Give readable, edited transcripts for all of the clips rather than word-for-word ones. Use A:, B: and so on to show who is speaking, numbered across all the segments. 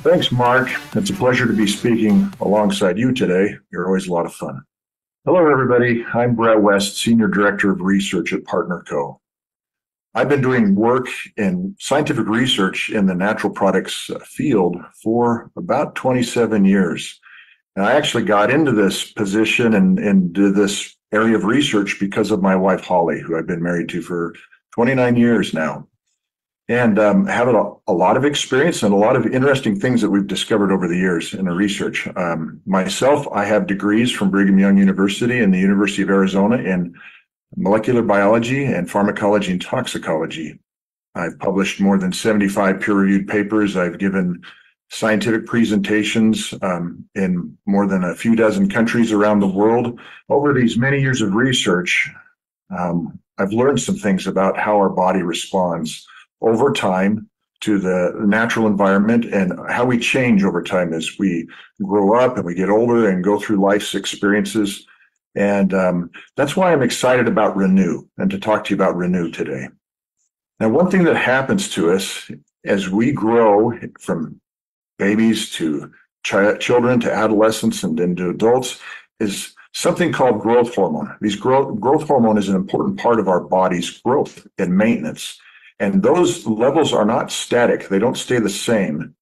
A: Thanks, Mark. It's a pleasure to be speaking alongside you today. You're always a lot of fun. Hello, everybody. I'm Brett West, Senior Director of Research at Partner Co. I've been doing work in scientific research in the natural products field for about 27 years. And I actually got into this position and into this area of research because of my wife, Holly, who I've been married to for 29 years now. And have a lot of experience and a lot of interesting things that we've discovered over the years in our research. Myself, I have degrees from Brigham Young University and the University of Arizona in molecular biology and pharmacology and toxicology. I've published more than 75 peer-reviewed papers. I've given scientific presentations in more than a few dozen countries around the world. Over these many years of research, I've learned some things about how our body responds over time to the natural environment and how we change over time as we grow up and we get older and go through life's experiences. And that's why I'm excited about Renew and to talk to you about Renew today. Now, one thing that happens to us as we grow from babies to children to adolescents and then to adults is something called growth hormone. Growth hormone is an important part of our body's growth and maintenance. And those levels are not static. They don't stay the same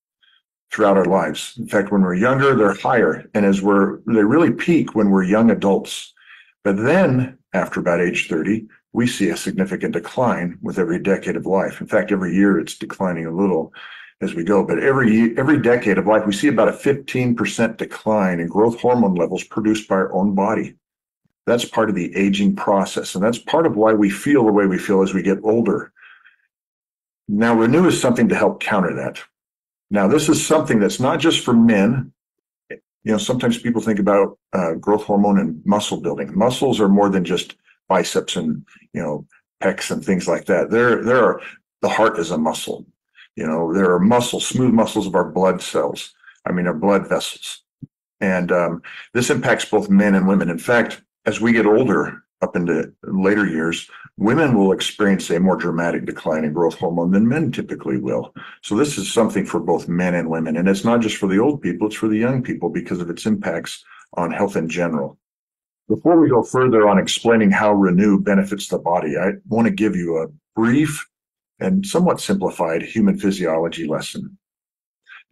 A: throughout our lives. In fact, when we're younger, they're higher. And they really peak when we're young adults. But then after about age 30, we see a significant decline with every decade of life. In fact, every year it's declining a little as we go. But every decade of life, we see about a 15% decline in growth hormone levels produced by our own body. That's part of the aging process. And that's part of why we feel the way we feel as we get older. Now, Renew is something to help counter that. Now, this is something that's not just for men. Sometimes people think about growth hormone and muscle building. Muscles are more than just biceps and, pecs and things like that. The heart is a muscle. There are muscles, smooth muscles of our blood cells. Our blood vessels. And this impacts both men and women. In fact, as we get older, up into later years, women will experience a more dramatic decline in growth hormone than men typically will. So this is something for both men and women. And it's not just for the old people, it's for the young people because of its impacts on health in general. Before we go further on explaining how Renew benefits the body, I want to give you a brief and somewhat simplified human physiology lesson.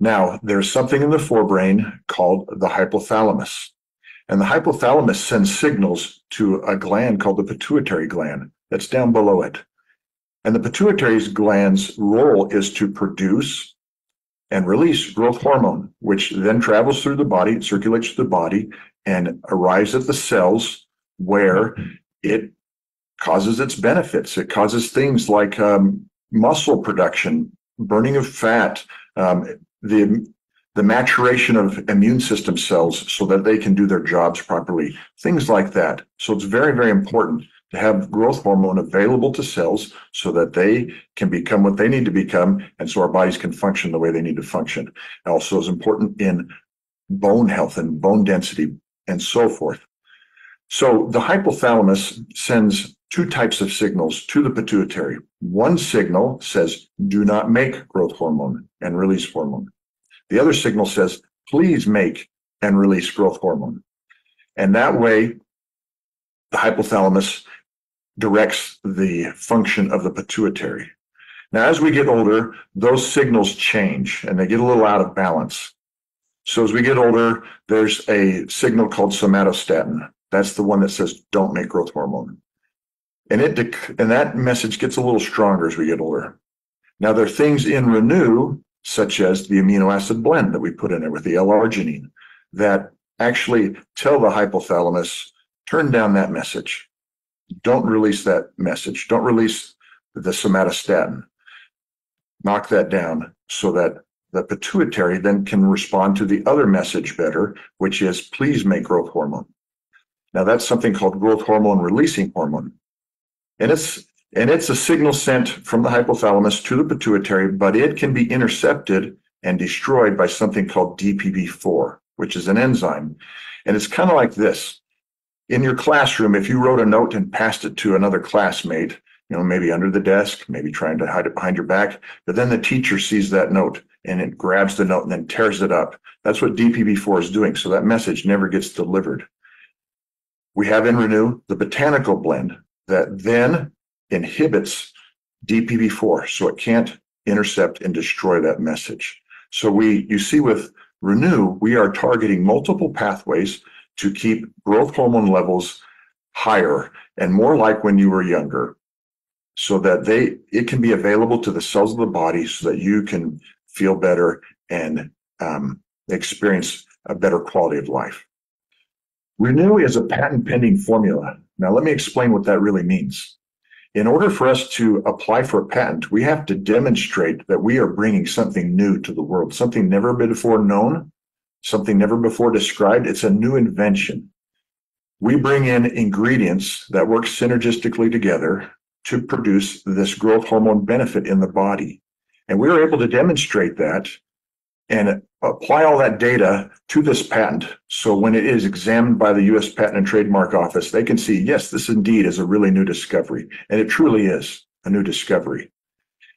A: Now, there's something in the forebrain called the hypothalamus. And the hypothalamus sends signals to a gland called the pituitary gland that's down below it. And the pituitary gland's role is to produce and release growth hormone, which then travels through the body, circulates through the body, and arrives at the cells where it causes its benefits. It causes things like muscle production, burning of fat, the maturation of immune system cells so that they can do their jobs properly, things like that. So it's very, very important to have growth hormone available to cells so that they can become what they need to become, and so our bodies can function the way they need to function. It also is important in bone health and bone density and so forth. So the hypothalamus sends two types of signals to the pituitary. One signal says, do not make growth hormone and release hormone. The other signal says, please make and release growth hormone. And that way, the hypothalamus directs the function of the pituitary. Now, as we get older, those signals change and they get a little out of balance. So as we get older, there's a signal called somatostatin. That's the one that says, don't make growth hormone. And that message gets a little stronger as we get older. Now, there are things in Renew, such as the amino acid blend that we put in there with the L-arginine, that actually tell the hypothalamus, turn down that message. Don't release that message. Don't release the somatostatin. Knock that down so that the pituitary then can respond to the other message better, which is please make growth hormone. Now that's something called growth hormone releasing hormone. And it's a signal sent from the hypothalamus to the pituitary, but it can be intercepted and destroyed by something called DPP4, which is an enzyme. And it's kind of like this. In your classroom, if you wrote a note and passed it to another classmate, maybe under the desk, maybe trying to hide it behind your back. But then the teacher sees that note and it grabs the note and then tears it up. That's what DPP-4 is doing. So that message never gets delivered. We have in Renew the botanical blend that then inhibits DPP-4, so it can't intercept and destroy that message. So you see with Renew, we are targeting multiple pathways to keep growth hormone levels higher and more like when you were younger, so that it can be available to the cells of the body so that you can feel better and experience a better quality of life. Renew is a patent pending formula. Now, let me explain what that really means. In order for us to apply for a patent, we have to demonstrate that we are bringing something new to the world, something never before known, something never before described. It's a new invention. We bring in ingredients that work synergistically together to produce this growth hormone benefit in the body. And we were able to demonstrate that and apply all that data to this patent. So when it is examined by the U.S. Patent and Trademark Office, they can see, yes, this indeed is a really new discovery. And it truly is a new discovery.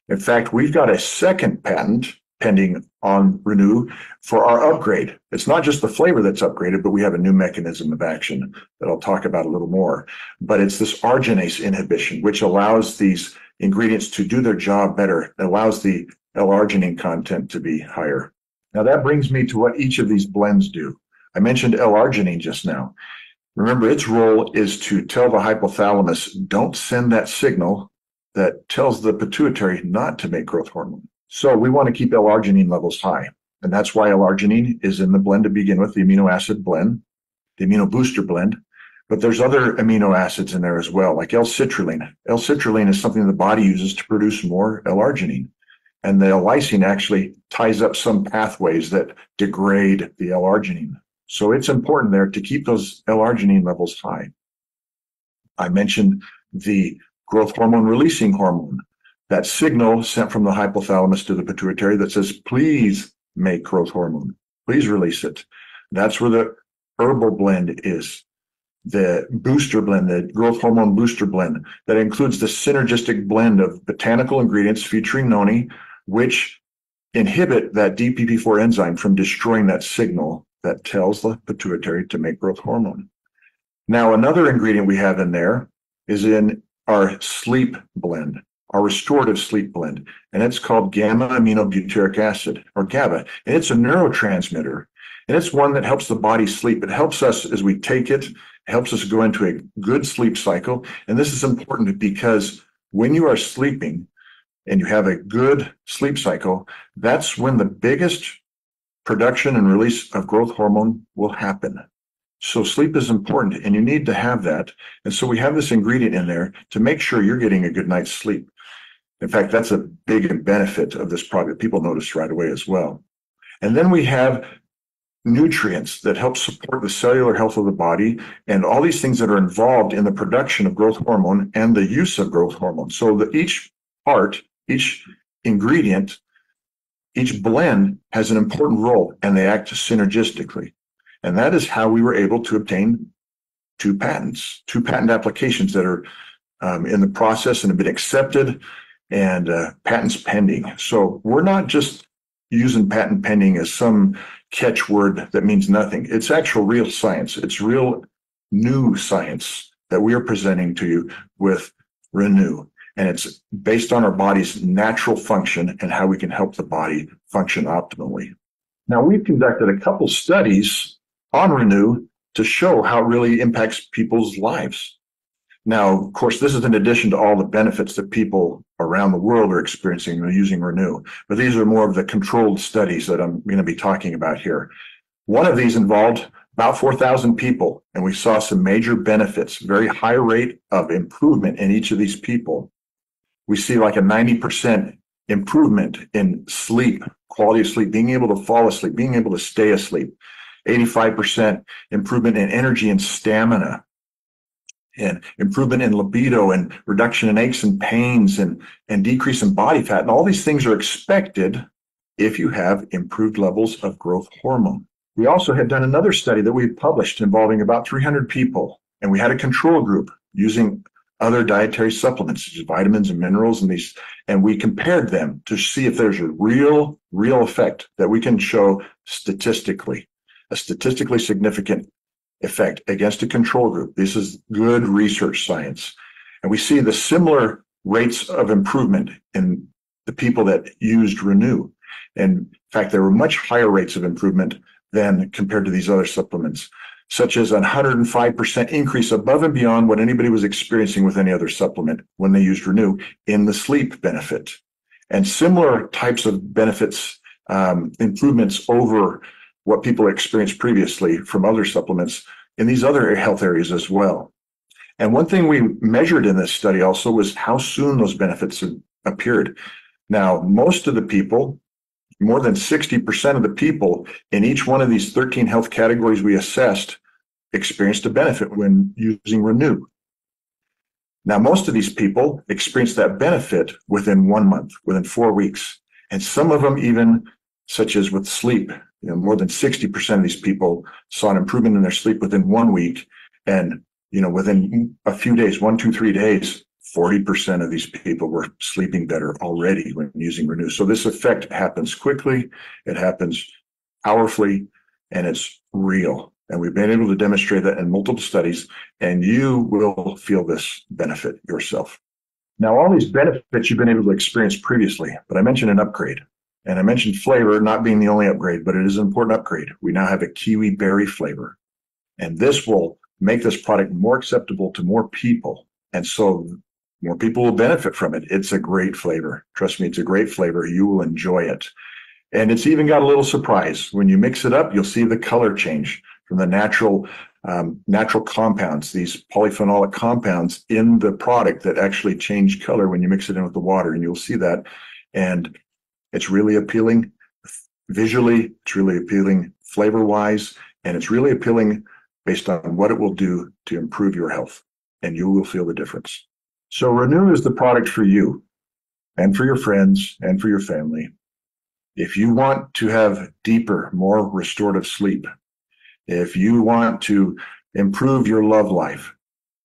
A: In fact, we've got a second patent pending on Renew for our upgrade. It's not just the flavor that's upgraded, but we have a new mechanism of action that I'll talk about a little more. But it's this arginase inhibition, which allows these ingredients to do their job better. It allows the L-arginine content to be higher. Now that brings me to what each of these blends do. I mentioned L-arginine just now. Remember, its role is to tell the hypothalamus, don't send that signal that tells the pituitary not to make growth hormone. So we want to keep L-arginine levels high. And that's why L-arginine is in the blend to begin with, the amino acid blend, the amino booster blend. But there's other amino acids in there as well, like L-citrulline. L-citrulline is something the body uses to produce more L-arginine. And the L-lysine actually ties up some pathways that degrade the L-arginine. So it's important there to keep those L-arginine levels high. I mentioned the growth hormone releasing hormone, that signal sent from the hypothalamus to the pituitary that says, please make growth hormone, please release it. That's where the herbal blend is. The booster blend, the growth hormone booster blend, that includes the synergistic blend of botanical ingredients featuring noni, which inhibit that DPP-4 enzyme from destroying that signal that tells the pituitary to make growth hormone. Now, another ingredient we have in there is in our sleep blend, our restorative sleep blend, and it's called gamma-aminobutyric acid, or GABA, and it's a neurotransmitter, and it's one that helps the body sleep. It helps us as we take it, helps us go into a good sleep cycle, and this is important because when you are sleeping and you have a good sleep cycle, that's when the biggest production and release of growth hormone will happen. So sleep is important, and you need to have that. And so we have this ingredient in there to make sure you're getting a good night's sleep. In fact, that's a big benefit of this product. People notice right away as well. And then we have nutrients that help support the cellular health of the body and all these things that are involved in the production of growth hormone and the use of growth hormone. So that each part, each ingredient, each blend has an important role, and they act synergistically. And that is how we were able to obtain two patent applications that are in the process and have been accepted, and patents pending. So we're not just using patent pending as some catchword that means nothing. It's actual real science. It's real new science that we are presenting to you with Renew. And it's based on our body's natural function and how we can help the body function optimally. Now, we've conducted a couple studies on Renew to show how it really impacts people's lives. Now, of course, this is in addition to all the benefits that people around the world are experiencing using Renew, but these are more of the controlled studies that I'm going to be talking about here. One of these involved about 4,000 people, and we saw some major benefits, very high rate of improvement in each of these people. We see like a 90% improvement in sleep, quality of sleep, being able to fall asleep, being able to stay asleep, 85% improvement in energy and stamina, and improvement in libido, and reduction in aches and pains, and decrease in body fat. And all these things are expected if you have improved levels of growth hormone. We also had done another study that we published involving about 300 people, and we had a control group using other dietary supplements, such as vitamins and minerals, and we compared them to see if there's a real effect that we can show statistically, a statistically significant effect against a control group. This is good research science. And we see the similar rates of improvement in the people that used Renew. And in fact, there were much higher rates of improvement than compared to these other supplements, such as a 105% increase above and beyond what anybody was experiencing with any other supplement when they used Renew in the sleep benefit. And similar types of benefits, improvements over what people experienced previously from other supplements in these other health areas as well. And one thing we measured in this study also was how soon those benefits appeared. Now, most of the people, more than 60% of the people in each one of these 13 health categories we assessed experienced a benefit when using Renew. Now, most of these people experienced that benefit within 1 month, within 4 weeks. And some of them even, such as with sleep, more than 60% of these people saw an improvement in their sleep within 1 week. And, within a few days, 1, 2, 3 days, 40% of these people were sleeping better already when using Renew. So this effect happens quickly, it happens powerfully, and it's real. And we've been able to demonstrate that in multiple studies, and you will feel this benefit yourself. Now, all these benefits you've been able to experience previously, but I mentioned an upgrade. And I mentioned flavor not being the only upgrade, but it is an important upgrade. We now have a kiwi berry flavor, and this will make this product more acceptable to more people. And so more people will benefit from it. It's a great flavor. Trust me, it's a great flavor. You will enjoy it. And it's even got a little surprise. When you mix it up, you'll see the color change from the natural compounds, these polyphenolic compounds in the product that actually change color when you mix it in with the water. And you'll see that. And it's really appealing visually, it's really appealing flavor-wise, and it's really appealing based on what it will do to improve your health. And you will feel the difference. So Renew is the product for you and for your friends and for your family. If you want to have deeper, more restorative sleep, if you want to improve your love life,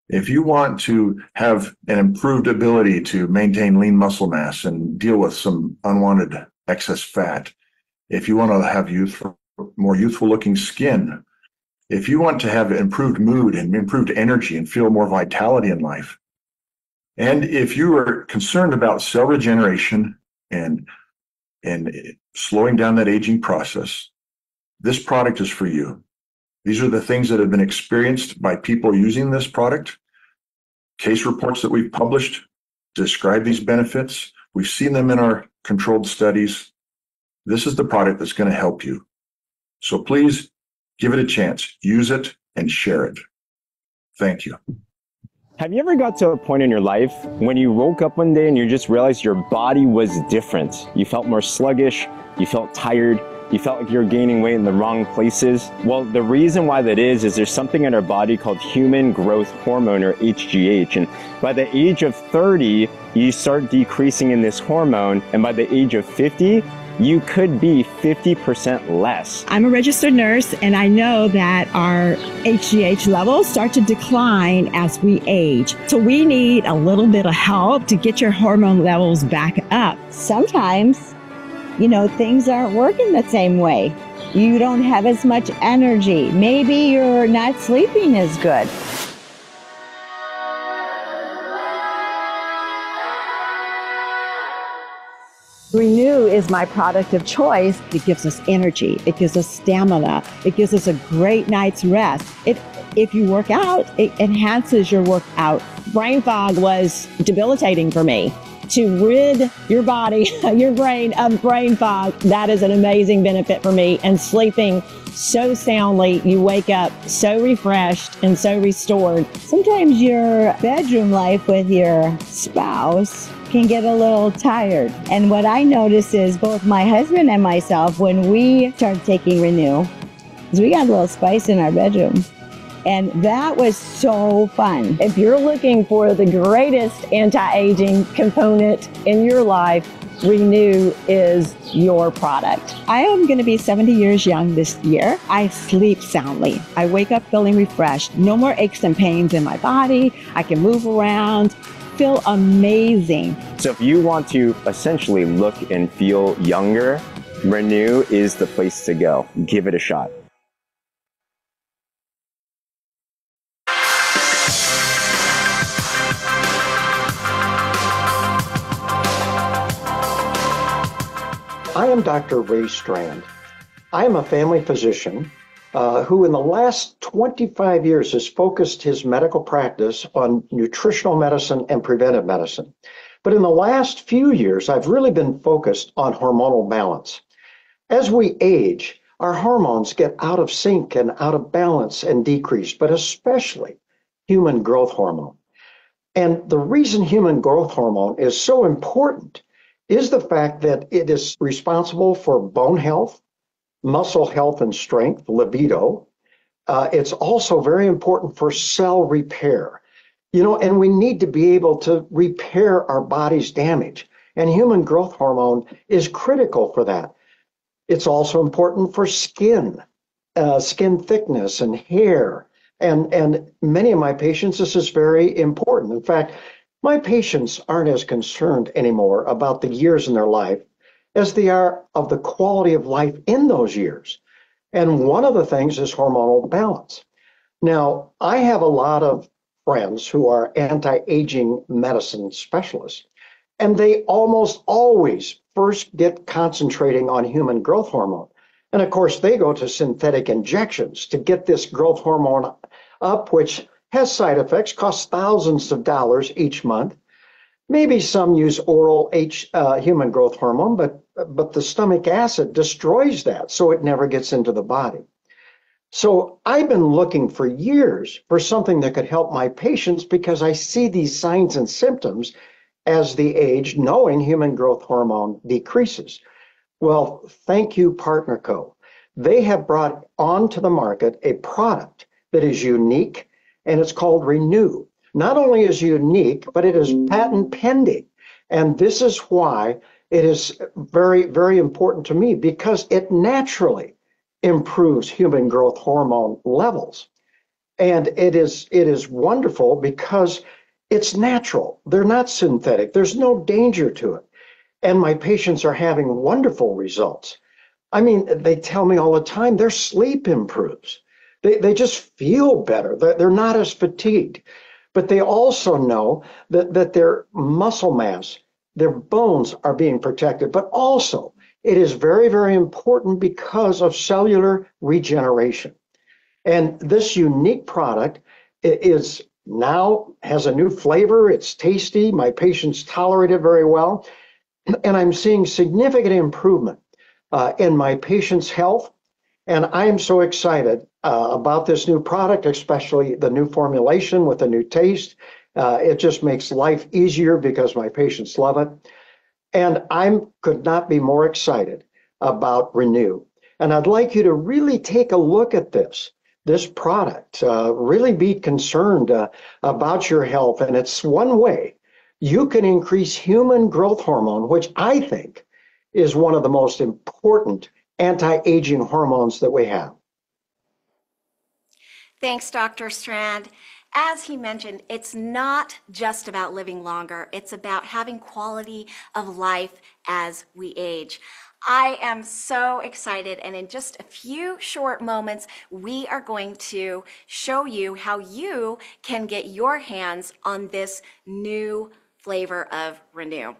A: if you want to have an improved ability to maintain lean muscle mass and deal with some unwanted excess fat, if you want to have more youthful looking skin, if you want to have improved mood and improved energy and feel more vitality in life, and if you are concerned about cell regeneration and slowing down that aging process, this product is for you. These are the things that have been experienced by people using this product. Case reports that we've published describe these benefits. We've seen them in our controlled studies. This is the product that's going to help you. So please give it a chance. Use it and share it. Thank you.
B: Have you ever got to a point in your life when you woke up one day and you just realized your body was different? You felt more sluggish, you felt tired, you felt like you're gaining weight in the wrong places? Well, the reason why that is there's something in our body called human growth hormone, or HGH. And by the age of 30, you start decreasing in this hormone. And by the age of 50, you could be 50% less.
C: I'm a registered nurse, and I know that our HGH levels start to decline as we age. So we need a little bit of help to get your hormone levels back up.
D: Sometimes, things aren't working the same way. You don't have as much energy. Maybe you're not sleeping as good.
C: Renew is my product of choice. It gives us energy. It gives us stamina. It gives us a great night's rest. If you work out, it enhances your workout. Brain fog was debilitating for me. To rid your body, your brain of brain fog, that is an amazing benefit for me. And sleeping so soundly, you wake up so refreshed and so restored.
D: Sometimes your bedroom life with your spouse can get a little tired. And what I notice is both my husband and myself, when we started taking Renew, is we got a little spice in our bedroom. And that was so fun.
C: If you're looking for the greatest anti-aging component in your life, Renew is your product. I am going to be 70 years young this year. I sleep soundly. I wake up feeling refreshed. No more aches and pains in my body. I can move around, feel amazing.
B: So if you want to essentially look and feel younger, Renew is the place to go. Give it a shot.
E: I am Dr. Ray Strand. I am a family physician who in the last 25 years has focused his medical practice on nutritional medicine and preventive medicine. But in the last few years, I've really been focused on hormonal balance. As we age, our hormones get out of sync and out of balance and decrease, but especially human growth hormone. And the reason human growth hormone is so important is the fact that it is responsible for bone health, muscle health and strength, libido. It's also very important for cell repair. And we need to be able to repair our body's damage. And human growth hormone is critical for that. It's also important for skin thickness and hair. And many of my patients, this is very important. In fact, my patients aren't as concerned anymore about the years in their life as they are of the quality of life in those years. And one of the things is hormonal balance. Now, I have a lot of friends who are anti-aging medicine specialists, and they almost always first get concentrating on human growth hormone. And of course, they go to synthetic injections to get this growth hormone up, which has side effects, costs thousands of dollars each month. Maybe some use oral human growth hormone, but the stomach acid destroys that, so it never gets into the body. So I've been looking for years for something that could help my patients because I see these signs and symptoms as they age, knowing human growth hormone decreases. Well, thank you, Partner Co. They have brought onto the market a product that is unique, and it's called Renew. Not only is unique, but it is patent pending. And this is why it is very, very important to me, because it naturally improves human growth hormone levels. And it is wonderful because it's natural. They're not synthetic. There's no danger to it. And my patients are having wonderful results. I mean, they tell me all the time their sleep improves. They just feel better. They're not as fatigued. But they also know that their muscle mass, their bones are being protected. But also, it is very, very important because of cellular regeneration. And this unique product is now has a new flavor. It's tasty. My patients tolerate it very well. And I'm seeing significant improvement in my patients' health. And I am so excited about this new product, especially the new formulation with a new taste. It just makes life easier because my patients love it. And I could not be more excited about Renew. And I'd like you to really take a look at this product, really be concerned about your health. And it's one way you can increase human growth hormone, which I think is one of the most important anti-aging hormones that we have.
F: Thanks, Dr. Strand. As he mentioned, it's not just about living longer. It's about having quality of life as we age. I am so excited, and in just a few short moments, we are going to show you how you can get your hands on this new flavor of Renew.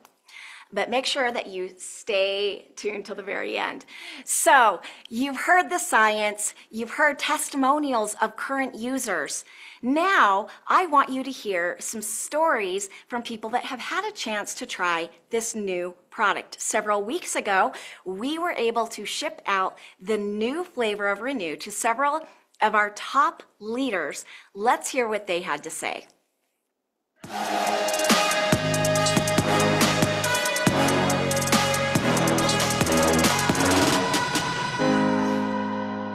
F: But make sure that you stay tuned till the very end. So you've heard the science, you've heard testimonials of current users. Now I want you to hear some stories from people that have had a chance to try this new product. Several weeks ago, we were able to ship out the new flavor of Renew to several of our top leaders. Let's hear what they had to say.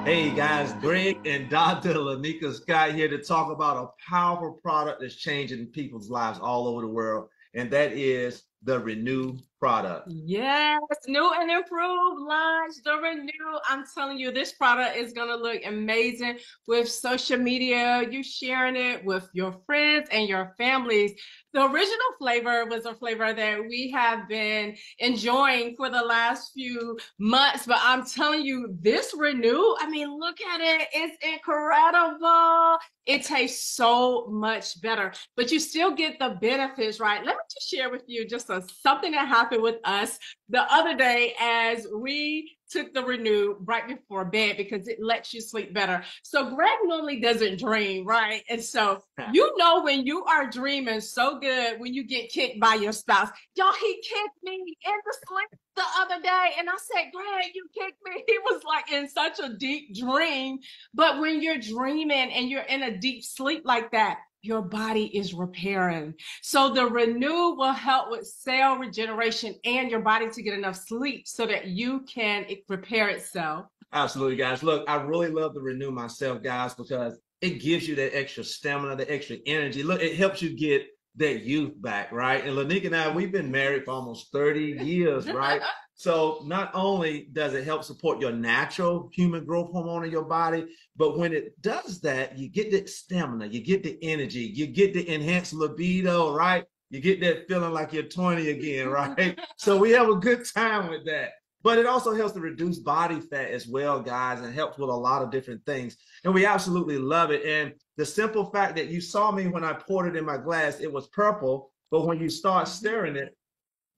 G: Hey guys, Greg and Dr. Lanika Scott here to talk about a powerful product that's changing people's lives all over the world, and that is the Renew product.
H: Yes, new and improved launch, the Renew. I'm telling you, this product is going to look amazing with social media, you sharing it with your friends and your families. The original flavor was a flavor that we have been enjoying for the last few months, but I'm telling you, this Renew, I mean, look at it. It's incredible. It tastes so much better, but you still get the benefits, right? Let me just share with you just something that happened with us the other day as we took the Renew right before bed because it lets you sleep better. So Greg normally doesn't dream, right? And so you know when you are dreaming so good when you get kicked by your spouse. Y'all, he kicked me in the sleep the other day and I said, Greg, you kicked me. He was like in such a deep dream. But when you're dreaming and you're in a deep sleep like that, your body is repairing. So the Renew will help with cell regeneration and your body to get enough sleep so that you can repair itself.
G: Absolutely, guys. Look, I really love the Renew myself, guys, because it gives you that extra stamina, the extra energy. Look, it helps you get that youth back, right? And Lanika and I, we've been married for almost 30 years, right? So not only does it help support your natural human growth hormone in your body, but when it does that, you get the stamina, you get the energy, you get the enhanced libido, right? You get that feeling like you're 20 again, right? So we have a good time with that. But it also helps to reduce body fat as well, guys, and helps with a lot of different things. And we absolutely love it. And the simple fact that you saw me when I poured it in my glass, it was purple, but when you start stirring it,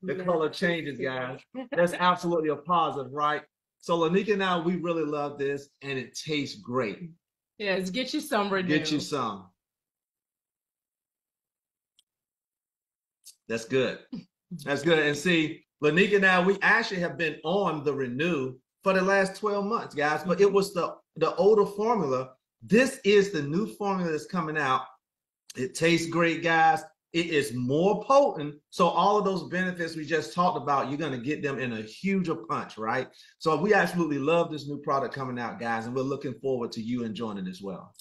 G: the color changes, guys. That's absolutely a positive, right? So Lanika and I, we really love this, and it tastes great.
H: Yes, get you some Renew.
G: Get you some. That's good. That's good. And see, Lanika and I, we actually have been on the Renew for the last 12 months, guys, but it was the older formula. This is the new formula that's coming out. It tastes great, guys. It is more potent. So all of those benefits we just talked about, you're going to get them in a huger punch, right? So we absolutely love this new product coming out, guys, and we're looking forward to you enjoying it as well.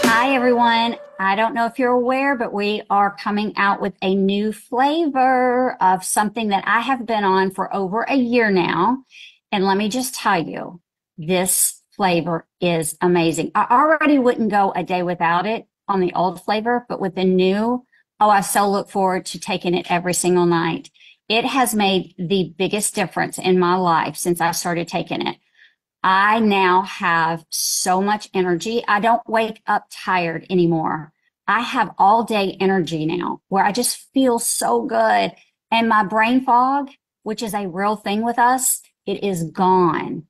I: Hi, everyone. I don't know if you're aware, but we are coming out with a new flavor of something that I have been on for over a year now. And let me just tell you, this flavor is amazing. I already wouldn't go a day without it on the old flavor, but with the new, oh, I so look forward to taking it every single night. It has made the biggest difference in my life since I started taking it. I now have so much energy. I don't wake up tired anymore. I have all day energy now where I just feel so good. And my brain fog, which is a real thing with us, it is gone.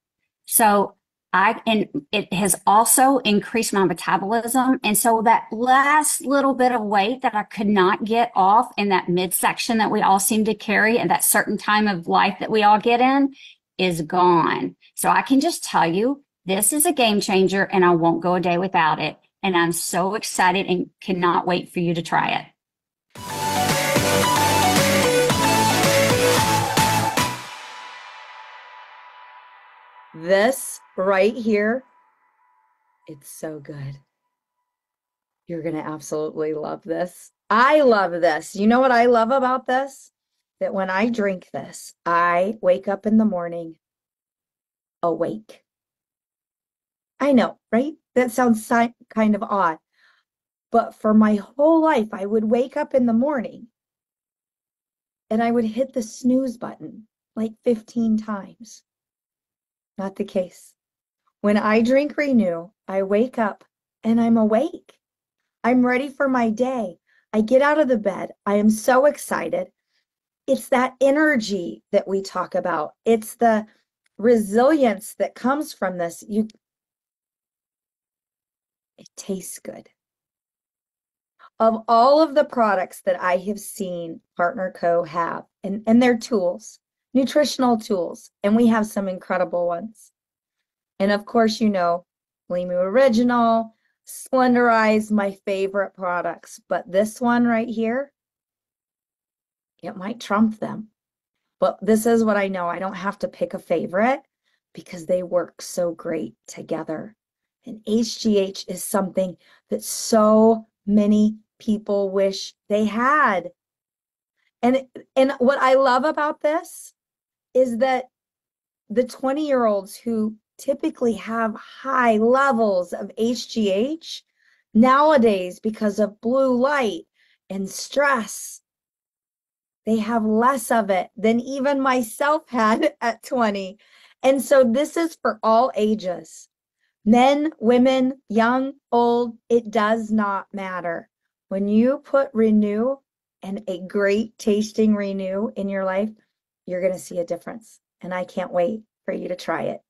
I: So and it has also increased my metabolism. And so that last little bit of weight that I could not get off in that midsection that we all seem to carry at that certain time of life that we all get in is gone. So I can just tell you, this is a game changer and I won't go a day without it. And I'm so excited and cannot wait for you to try it.
J: This right here, it's so good. You're going to absolutely love this. I love this. You know what I love about this? That when I drink this, I wake up in the morning awake. I know, right? That sounds kind of odd. But for my whole life, I would wake up in the morning and I would hit the snooze button like 15 times. Not the case. When I drink Renew, I wake up and I'm awake. I'm ready for my day. I get out of the bed. I am so excited. It's that energy that we talk about. It's the resilience that comes from this. It tastes good. Of all of the products that I have seen Partner Co. have, and their tools, nutritional tools, and we have some incredible ones. And of course, you know, Limu Original, Slenderize, my favorite products. But this one right here, it might trump them. But this is what I know. I don't have to pick a favorite because they work so great together. And HGH is something that so many people wish they had. And what I love about this is that the 20-year-olds who typically have high levels of HGH nowadays, because of blue light and stress, they have less of it than even myself had at 20. And so this is for all ages. Men, women, young, old, it does not matter. When you put Renew and a great tasting Renew in your life, you're going to see a difference. And I can't wait for you to try it.